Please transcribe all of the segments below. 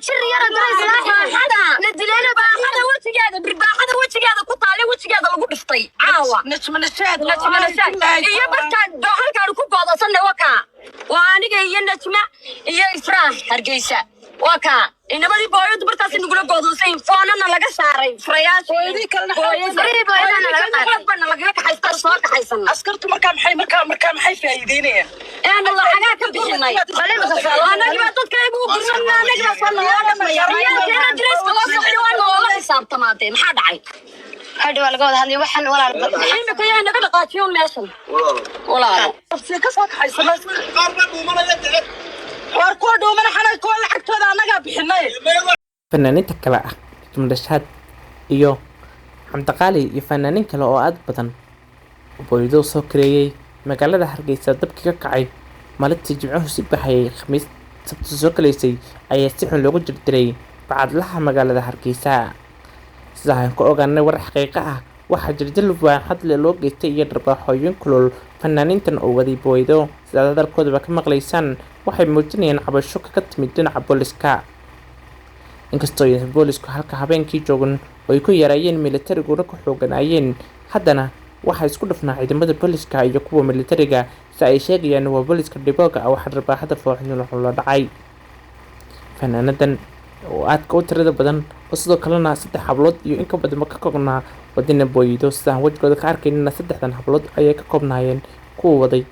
نتشري يا رجال هذا ندلنا بقى هذا وجهه برباح هذا وجهه كطالع وجهه lagu dhiftay caawa نتمنشاد iyo bartaan halkaan ku go'doonsan waka waa aniga iyo najma iyo ifraax hargeysa waka inabadi booyadu bartaas inagula go'doonsan foonana laga saaray furayaas hooyadii kalena laga kaxaystaa soo kaxaysan askartu markaa maxay faa'iideynayaan aan la xagaa ka bixinay anaga dadka ay ugu gursanaa anaga soo xisaabtamaadeen maxaa dhacay هذا ولا قول هذي وحن ولا الحين كيان نقدر قاتيون ماشن ولا نفسي كسر حيصل واركود ومن حنا كل حكتو هذا أنا قابل حناي fanaaniinta kale ah Tumdashaad iyo Xamdaqaali iyo fanaaniin kale oo aad badan boolido soo kareeyay magaalada Hargeysa dabkii ka kacay maalintii Jimcaha si baxay Khamiis sabti soo kaleysay ayaa si xun loogu jirdiray bacadlaha magaalada Hargeysa sidaan ku ogaanay war xaqiiqo ah waxa jirdil waaxad loo geystay iyo dharbaaxooyin kulul fanaaniintan oo waday boolido sida dalkooda ka maqleysan waxay muujinayaan cabasho ka timid dhinaca booliska inkastoo ay boolisku halka habeenkii joogan oo ay ku yareeyeen militariga ku xooganayeen haddana waxa isku dhafnaa ciidamada booliska iyo kuwa militariga si ay sheegayaan waa booliska dhibooga ah waxa dharbaaxada fooxin la dhacay fanaanadan oo aad ka tirada badan oo sidoo kalena saddex hablood iyo in ka badan ka koobnaa wadina booyido sidaan wajigooda ka arkaynina saddexdan hablood ayay ka koobnaayeen kuwa waday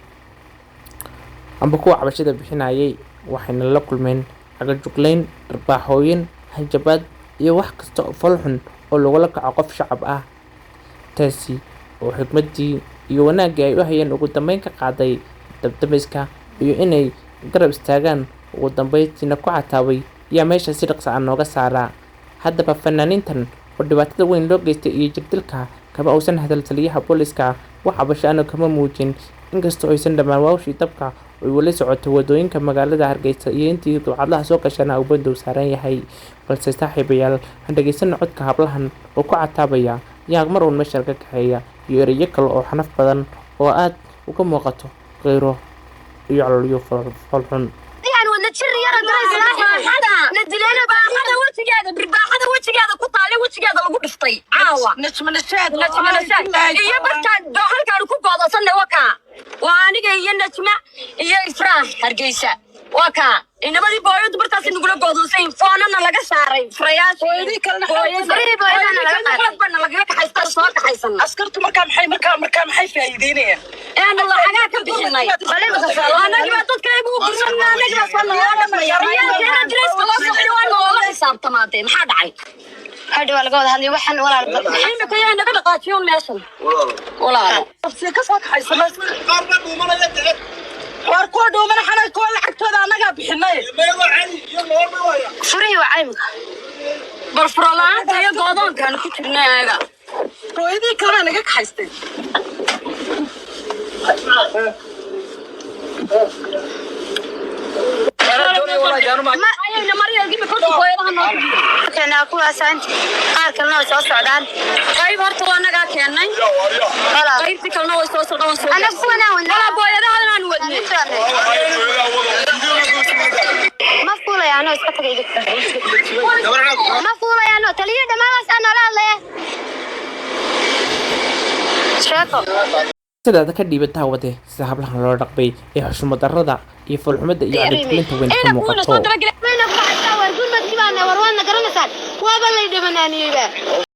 amba kuwa cabashada bixinayay waxayna la kulmeen agajugleyn dharbaaxooyin hanjabaad iyo wax kasta oo falxun oo lagula kaco qof shacab ah taasi oo xigmadii iyo wanaagii ay u hayeen ugu dambeyn ka qaaday dabdamiska iyo inay garab istaagaan ugu dambeyntiina ku cataabay yaa meesha si dhaqso ah nooga saaraa haddaba fanaaniintan oo dhibaatada weyn loo geystay iyo jirdilka kama uusan hadal taliyaha booliska wax cabasho aan kama muujin inkastoo aysan dhammaan waawshii dabka oo wali socoto wadooyinka magaalada Hargeysa iyo intii ducadlaha soo qashana uu bandow saaran yahay balse saaxiibayaal dhageysan codka hablahan oo ku cataabaya yaa mar uun meesha ka kaxeeya iyo erayo kale oo xanaf badan oo aad uga muuqato qeyro iyo calooliyo falxun نتشري يا رجال هذا ندلنا بقى هذا وجهه برباح هذا وجهه كطالع وجهه lagu dhiftay caawa نتمنشاد iyo bartaan halkaan ku go'doonsan waka waa aniga iyo najma iyo ifraax hargeysa waka inabadi booyadu bartaas inagula go'doonsan foonana laga saaray furayaas hooyadii kalena laga kaxaystaa soo kaxaysan askartu markaa maxay faa'iideynayaan aan la xagaa ka bixinay anaga dadka ay ugu gursanaa anaga soo xisaabtamaadeen maxaa dhacay هذا ولا قول هذي وحن ولا الحين كيان نقدر قاتيون ماشن ولا نفسي كسر حيصل واركود ومن حنا كل حكتو هذا أنا قابل حناي فري وعيمك برفرلان تيا قادون كان كتيرنا هذا hooyadii kalena naga kaxaystay كنا كواسان قال كلنا سو سودان قيب horta waa naga keenay qaybti kalena way soo socdaan ana kuwana wala booyadaha aan wadnay ma fuulayano iska tagay ma fuulayano taliye dhamaas aan nalaale sheeko sidaada ka dhiibataa wade sida hablahan loo dhaqbay ee xushmad darrada iyo falxumada iyo cadaaladda weyn ka muuqato waa la dhimananiyay